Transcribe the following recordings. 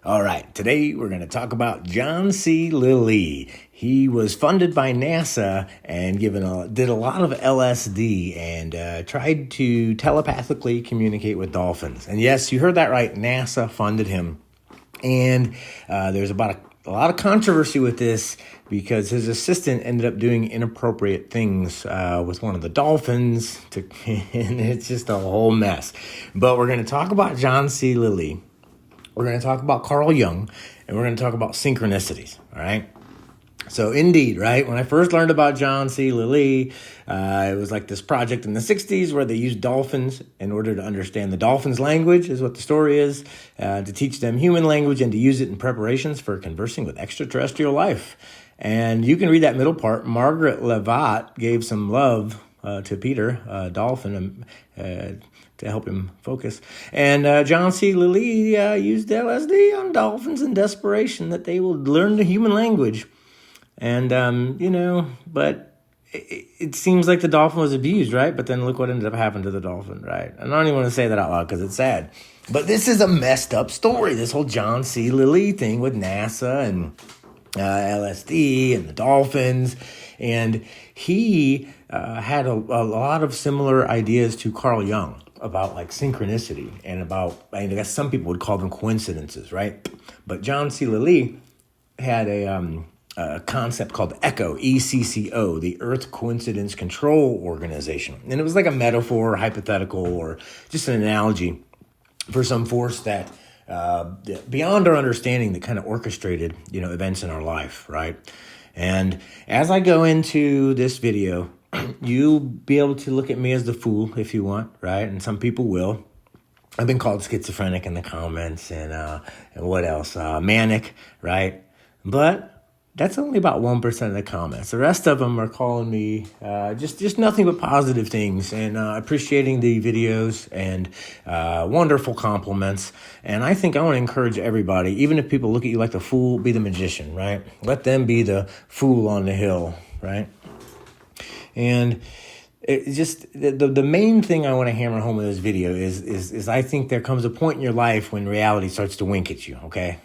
All right, today we're going to talk about John C. Lilly. He was funded by NASA and did a lot of LSD and tried to telepathically communicate with dolphins. And yes, you heard that right. NASA funded him. And there's about a lot of controversy with this because his assistant ended up doing inappropriate things with one of the dolphins, and it's just a whole mess. But we're going to talk about John C. Lilly. We're going to talk about Carl Jung, and we're going to talk about synchronicities, all right? So indeed, right, when I first learned about John C. Lilly, it was like this project in the 60s where they used dolphins in order to understand the dolphins' language, is what the story is, to teach them human language and to use it in preparations for conversing with extraterrestrial life. And you can read that middle part. Margaret Levat gave some love to Peter, dolphin, to help him focus. And John C. Lilly used LSD on dolphins in desperation that they will learn the human language. And, but it seems like the dolphin was abused, right? But then look what ended up happening to the dolphin, right? And I don't even want to say that out loud because it's sad. But this is a messed up story, this whole John C. Lilly thing with NASA and LSD and the dolphins. And he had a lot of similar ideas to Carl Jung about like synchronicity and about, I guess some people would call them coincidences, right? But John C. Lilly had a concept called ECCO, E-C-C-O, the Earth Coincidence Control Organization. And it was like a metaphor, hypothetical, or just an analogy for some force that beyond our understanding that kind of orchestrated, events in our life, right? And as I go into this video, you'll be able to look at me as the fool if you want, right? And some people will. I've been called schizophrenic in the comments and what else? Manic, right? But that's only about 1% of the comments. The rest of them are calling me just nothing but positive things and appreciating the videos and wonderful compliments. And I think I want to encourage everybody, even if people look at you like the fool, be the magician, right? Let them be the fool on the hill, right? And it just the main thing I want to hammer home with this video is I think there comes a point in your life when reality starts to wink at you, okay?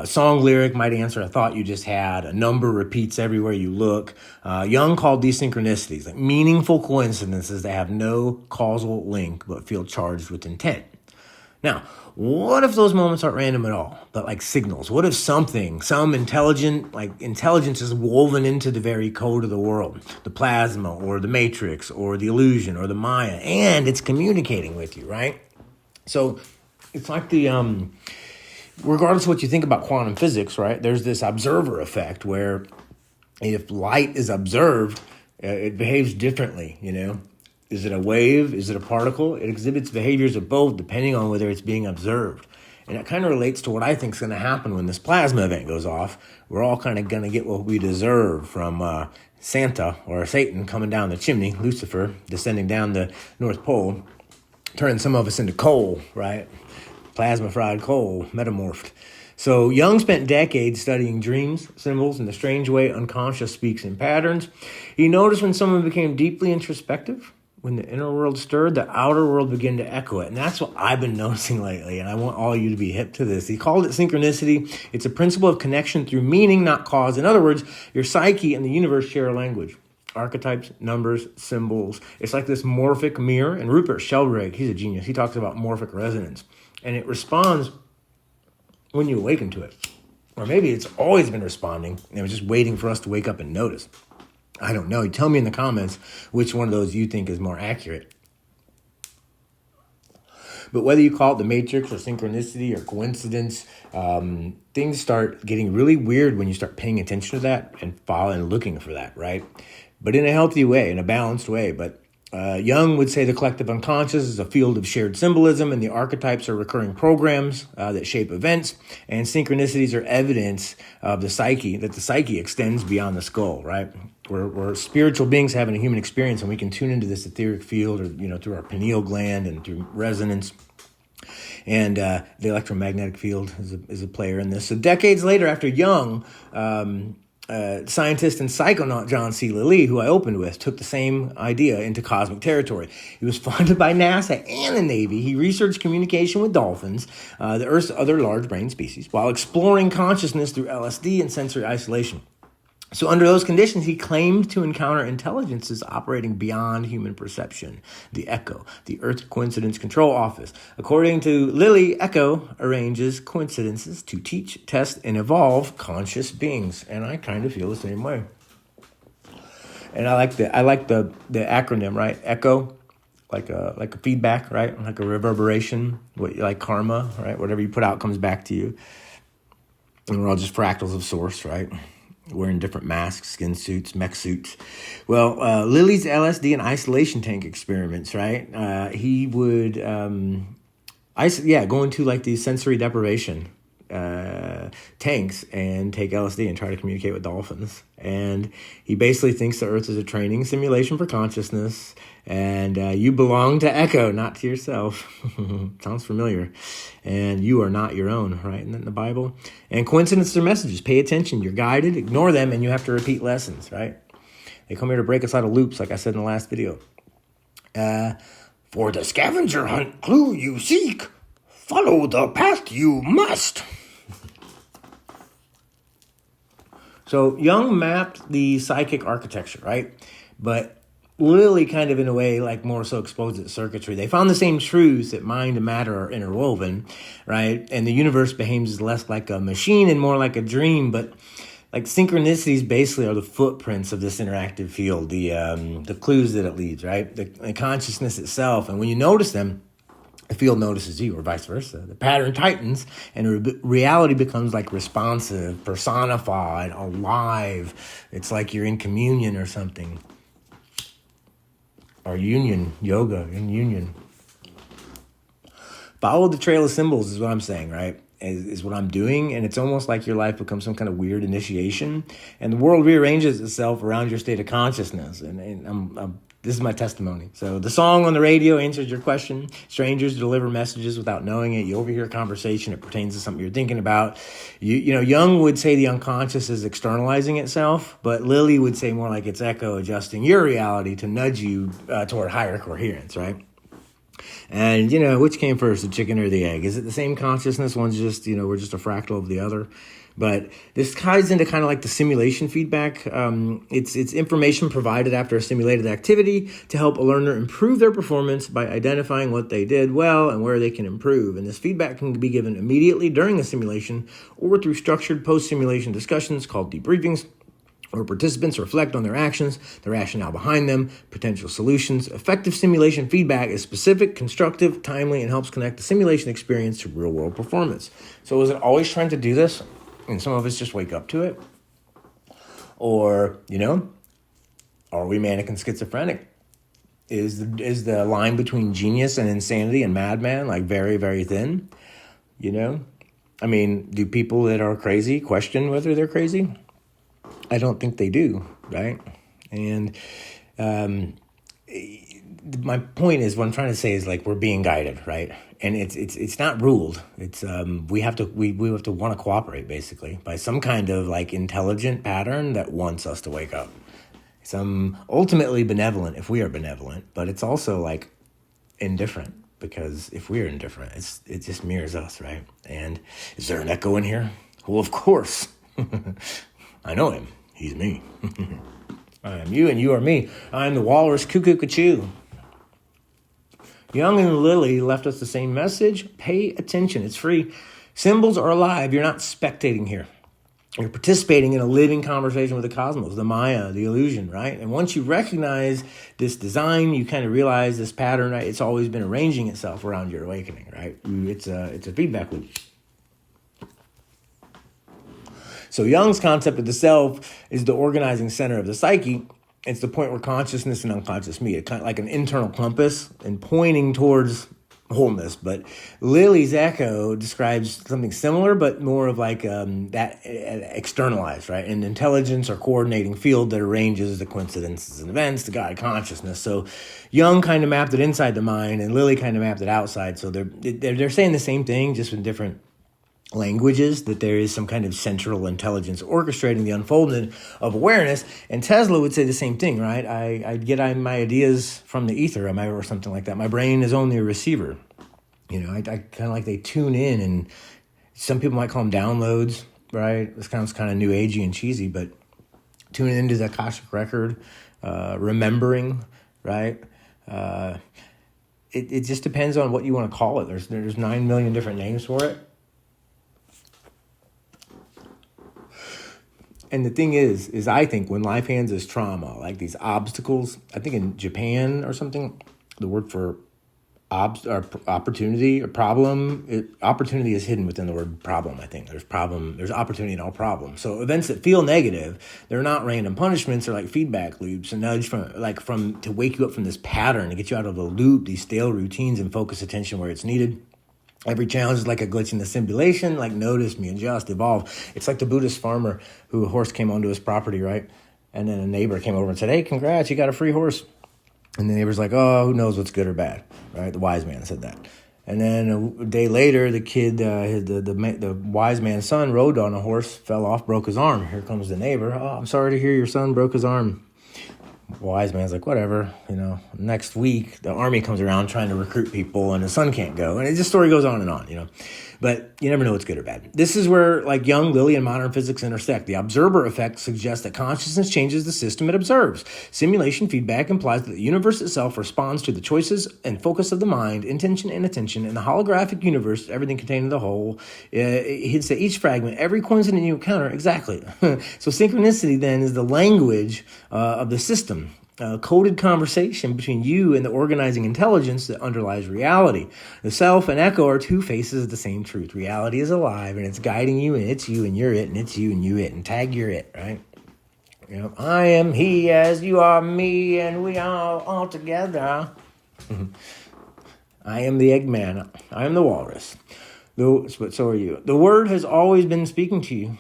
Song lyric might answer a thought you just had. A number repeats everywhere you look. Jung called these synchronicities, like meaningful coincidences that have no causal link but feel charged with intent. Now, what if those moments aren't random at all, but like signals? What if some intelligence is woven into the very code of the world, the plasma or the matrix or the illusion or the Maya, and it's communicating with you, right? So it's like regardless of what you think about quantum physics, right, there's this observer effect where if light is observed, it behaves differently, Is it a wave? Is it a particle? It exhibits behaviors of both depending on whether it's being observed. And it kind of relates to what I think is going to happen when this plasma event goes off. We're all kind of going to get what we deserve from Santa or Satan coming down the chimney, Lucifer descending down the North Pole, turning some of us into coal, right? Plasma fried coal, metamorphed. So Jung spent decades studying dreams, symbols, and the strange way unconscious speaks in patterns. He noticed when someone became deeply introspective, when the inner world stirred, the outer world began to echo it. And that's what I've been noticing lately, and I want all of you to be hip to this. He called it synchronicity. It's a principle of connection through meaning, not cause. In other words, your psyche and the universe share a language. Archetypes, numbers, symbols. It's like this morphic mirror. And Rupert Sheldrake, he's a genius. He talks about morphic resonance. And it responds when you awaken to it. Or maybe it's always been responding, and it was just waiting for us to wake up and notice. I don't know. Tell me in the comments which one of those you think is more accurate. But whether you call it the matrix or synchronicity or coincidence, things start getting really weird when you start paying attention to that and following and looking for that, right? But in a healthy way, in a balanced way. But Jung would say the collective unconscious is a field of shared symbolism, and the archetypes are recurring programs that shape events, and synchronicities are evidence of the psyche, that the psyche extends beyond the skull, right? We're spiritual beings having a human experience, and we can tune into this etheric field, or through our pineal gland and through resonance. And the electromagnetic field is a player in this. So decades later, after Jung, Scientist and psychonaut John C. Lilly, who I opened with, took the same idea into cosmic territory. He was funded by NASA and the Navy. He researched communication with dolphins, the Earth's other large brain species, while exploring consciousness through LSD and sensory isolation. So under those conditions, he claimed to encounter intelligences operating beyond human perception. The ECHO, the Earth Coincidence Control Office. According to Lilly, ECHO arranges coincidences to teach, test, and evolve conscious beings. And I kind of feel the same way. And I like the acronym, right? ECHO, like a feedback, right? Like a reverberation, like karma, right? Whatever you put out comes back to you. And we're all just fractals of source, right? Wearing different masks, skin suits, mech suits. Well, Lilly's LSD and isolation tank experiments, right? He would, go into like these sensory deprivation tanks and take LSD and try to communicate with dolphins. And he basically thinks the Earth is a training simulation for consciousness, and you belong to Echo, not to yourself. Sounds familiar. And you are not your own, right? Isn't that in the Bible? And coincidences are messages. Pay attention. You're guided. Ignore them, and you have to repeat lessons, right? They come here to break us out of loops, like I said in the last video. For the scavenger hunt clue you seek, follow the path you must. So Jung mapped the psychic architecture, right? But Lilly kind of in a way like more so exposed its circuitry. They found the same truths that mind and matter are interwoven, right? And the universe behaves less like a machine and more like a dream, but like synchronicities basically are the footprints of this interactive field, the clues that it leads, right? The consciousness itself. And when you notice them, the field notices you, or vice versa. The pattern tightens, and reality becomes like responsive, personified, alive. It's like you're in communion or something. Or union, yoga, in union. Follow the trail of symbols is what I'm saying, right? Is what I'm doing, and it's almost like your life becomes some kind of weird initiation, and the world rearranges itself around your state of consciousness, and this is my testimony. So the song on the radio answers your question. Strangers deliver messages without knowing it. You overhear a conversation. It pertains to something you're thinking about. You know, Jung would say the unconscious is externalizing itself, but Lilly would say more like it's echo adjusting your reality to nudge you toward higher coherence, right? And, you know, which came first, the chicken or the egg? Is it the same consciousness? One's just, you know, we're just a fractal of the other. But this ties into kind of like the simulation feedback. It's information provided after a simulated activity to help a learner improve their performance by identifying what they did well and where they can improve. And this feedback can be given immediately during the simulation or through structured post-simulation discussions called debriefings, where participants reflect on their actions, the rationale behind them, potential solutions. Effective simulation feedback is specific, constructive, timely, and helps connect the simulation experience to real-world performance. So is it always trying to do this? And some of us just wake up to it? Or, you know, are we manic and schizophrenic? Is the line between genius and insanity and madman like very, very thin? You know? I mean, do people that are crazy question whether they're crazy? I don't think they do, right? And my point is, what I'm trying to say is like we're being guided, right? And it's not ruled. It's we have to want to cooperate basically by some kind of like intelligent pattern that wants us to wake up. It's ultimately benevolent if we are benevolent, but it's also like indifferent, because if we're indifferent, it just mirrors us, right? And is there an echo in here? Well, of course. I know him. He's me. I am you and you are me. I am the walrus cuckoo cuckoo. Jung and Lilly left us the same message. Pay attention. It's free. Symbols are alive. You're not spectating here. You're participating in a living conversation with the cosmos, the Maya, the illusion, right? And once you recognize this design, you kind of realize this pattern, right? It's always been arranging itself around your awakening, right? It's a feedback loop. So Jung's concept of the self is the organizing center of the psyche. It's the point where consciousness and unconscious meet. It's kind of like an internal compass and pointing towards wholeness. But Lilly's echo describes something similar, but more of like that externalized, right? An intelligence or coordinating field that arranges the coincidences and events to guide consciousness. So Jung kind of mapped it inside the mind, and Lilly kind of mapped it outside. So they're saying the same thing, just with different languages, that there is some kind of central intelligence orchestrating the unfoldment of awareness. And Tesla would say the same thing, right? I get my ideas from the ether, or something like that. My brain is only a receiver. I kind of like they tune in, and some people might call them downloads, right? This sounds kind of new agey and cheesy, but tuning into the Cashapp record, remembering, right? It just depends on what you want to call it. There's 9 million different names for it. And the thing is I think when life hands us trauma, like these obstacles, I think in Japan or something, the word for opportunity or problem, opportunity is hidden within the word problem. I think there's opportunity in all problems. So events that feel negative, they're not random punishments, they're like feedback loops, a nudge to wake you up from this pattern, to get you out of the loop, these stale routines, and focus attention where it's needed. Every challenge is like a glitch in the simulation, like notice me, adjust, evolve. It's like the Buddhist farmer who a horse came onto his property, right? And then a neighbor came over and said, hey, congrats, you got a free horse. And the neighbor's like, oh, who knows what's good or bad, right? The wise man said that. And then a day later, the kid, the wise man's son rode on a horse, fell off, broke his arm. Here comes the neighbor. Oh, I'm sorry to hear your son broke his arm. Wise man's like, whatever, next week, the army comes around trying to recruit people and the son can't go. And the story goes on and on, But you never know what's good or bad. This is where Jung, Lilly, and modern physics intersect. The observer effect suggests that consciousness changes the system it observes. Simulation feedback implies that the universe itself responds to the choices and focus of the mind, intention and attention. In the holographic universe, everything contained in the whole, it hits at each fragment, every coincidence you encounter, exactly. So synchronicity then is the language of the system. Coded conversation between you and the organizing intelligence that underlies reality. The self and echo are two faces of the same truth. Reality is alive and it's guiding you, and it's you and you're it, and it's you and you it, and tag you're it, right? I am he as you are me, and we are all together. I am the Eggman. I am the walrus. But so are you. The word has always been speaking to you.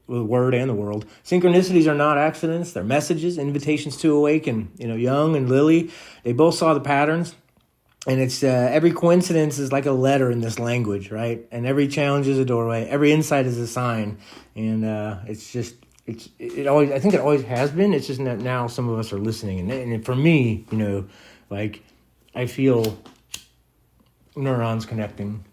The word and the world. Synchronicities are not accidents. They're messages, invitations to awaken. Jung and Lilly, they both saw the patterns. And it's every coincidence is like a letter in this language, right? And every challenge is a doorway. Every insight is a sign. And it always, I think it always has been. It's just that now some of us are listening. And for me, I feel neurons connecting.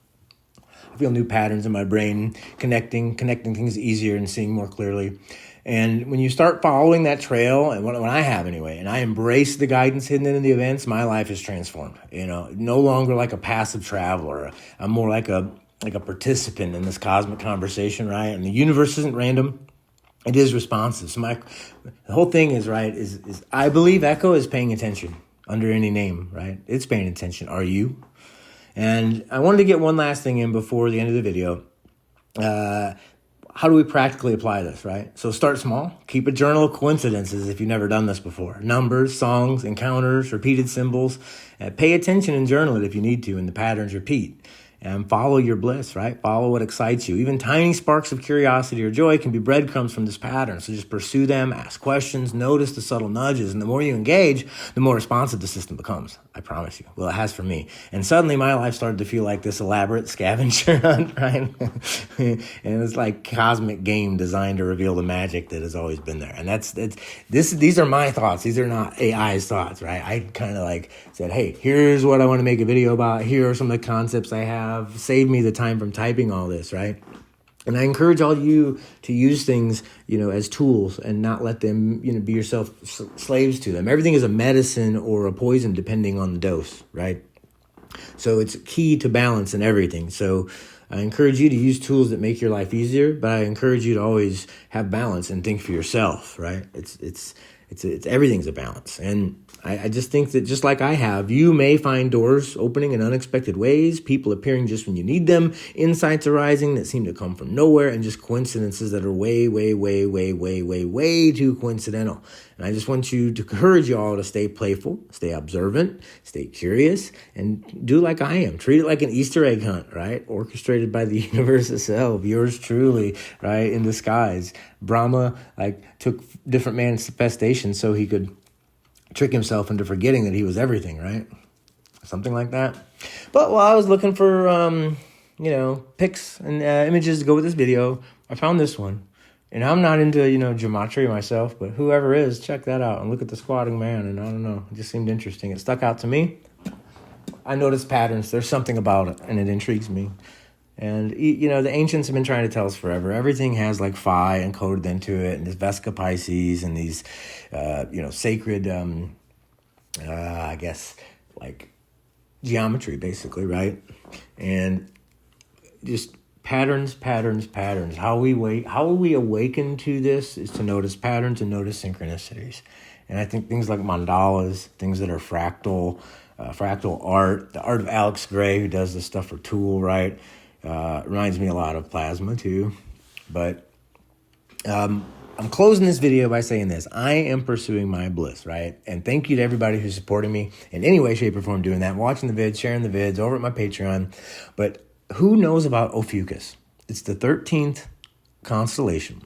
I feel new patterns in my brain, connecting things easier and seeing more clearly. And when you start following that trail, and when I have anyway, and I embrace the guidance hidden in the events, my life is transformed. No longer like a passive traveler. I'm more like a participant in this cosmic conversation, right? And the universe isn't random. It is responsive. So the whole thing is, right, is I believe Echo is paying attention under any name, right? It's paying attention. Are you? And I wanted to get one last thing in before the end of the video. How do we practically apply this, right? So start small. Keep a journal of coincidences if you've never done this before. Numbers, songs, encounters, repeated symbols. Pay attention and journal it if you need to, and the patterns repeat. And follow your bliss, right? Follow what excites you. Even tiny sparks of curiosity or joy can be breadcrumbs from this pattern. So just pursue them, ask questions, notice the subtle nudges. And the more you engage, the more responsive the system becomes. I promise you. Well, it has for me. And suddenly my life started to feel like this elaborate scavenger hunt, right? And it's like cosmic game designed to reveal the magic that has always been there. And these are my thoughts. These are not AI's thoughts, right? I kind of said, hey, here's what I want to make a video about. Here are some of the concepts I have. Save me the time from typing all this, right? And I encourage all you to use things, as tools and not let them, be yourself slaves to them. Everything is a medicine or a poison depending on the dose, right? So it's key to balance in everything. So I encourage you to use tools that make your life easier, but I encourage you to always have balance and think for yourself, right? It's everything's a balance. And I just think that just like I have, you may find doors opening in unexpected ways, people appearing just when you need them, insights arising that seem to come from nowhere, and just coincidences that are way, way, way, way, way, way, way too coincidental. And I just want to encourage you all to stay playful, stay observant, stay curious, and do like I am. Treat it like an Easter egg hunt, right? Orchestrated by the universe itself. Yours truly, right? In disguise. Brahma took different manifestations so he could trick himself into forgetting that he was everything, right? Something like that. But while I was looking for pics and images to go with this video. I found this one. And I'm not into, gematria myself, but whoever is, check that out and look at the squatting man. And I don't know, it just seemed interesting. It stuck out to me. I noticed patterns. There's something about it, and it intrigues me. And, the ancients have been trying to tell us forever. Everything has like phi encoded into it, and this Vesca Pisces and these, sacred, I guess, like geometry, basically, right? And just patterns. How we awaken to this is to notice patterns and notice synchronicities. And I think things like mandalas, things that are fractal art, the art of Alex Gray, who does this stuff for Tool, right? Reminds me a lot of plasma too. But I'm closing this video by saying this. I am pursuing my bliss, right? And thank you to everybody who's supporting me in any way, shape, or form doing that, watching the vids, sharing the vids over at my Patreon. But who knows about OrpheusKhrystos? It's the 13th constellation.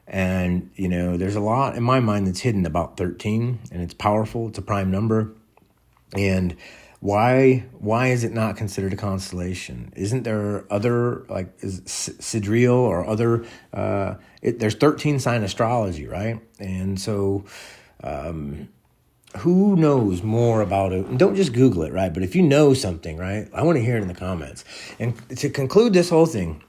And, there's a lot in my mind that's hidden about 13, and it's powerful. It's a prime number. And why is it not considered a constellation? Isn't there other, sidereal or other, there's 13 sign astrology, right? And so, who knows more about it? And don't just Google it, right? But if you know something, right, I want to hear it in the comments. And to conclude this whole thing,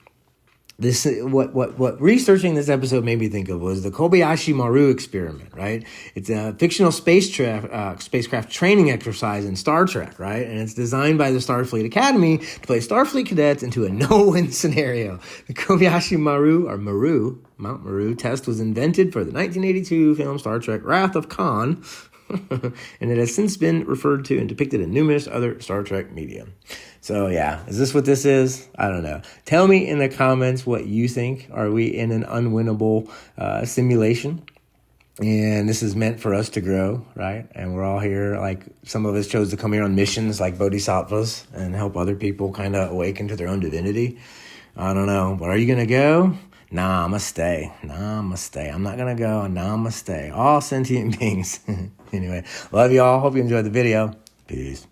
what researching this episode made me think of was the Kobayashi Maru experiment, right? It's a fictional spacecraft training exercise in Star Trek, right? And it's designed by the Starfleet Academy to place Starfleet cadets into a no-win scenario. The Kobayashi Mount Maru test was invented for the 1982 film Star Trek Wrath of Khan, and it has since been referred to and depicted in numerous other Star Trek media. So yeah, is this what this is? I don't know. Tell me in the comments what you think. Are we in an unwinnable simulation? And this is meant for us to grow, right? And we're all here, like some of us chose to come here on missions like bodhisattvas and help other people kind of awaken to their own divinity. I don't know, but are you going to go? Namaste. I'm not going to go. Namaste. All sentient beings. Anyway, love you all. Hope you enjoyed the video. Peace.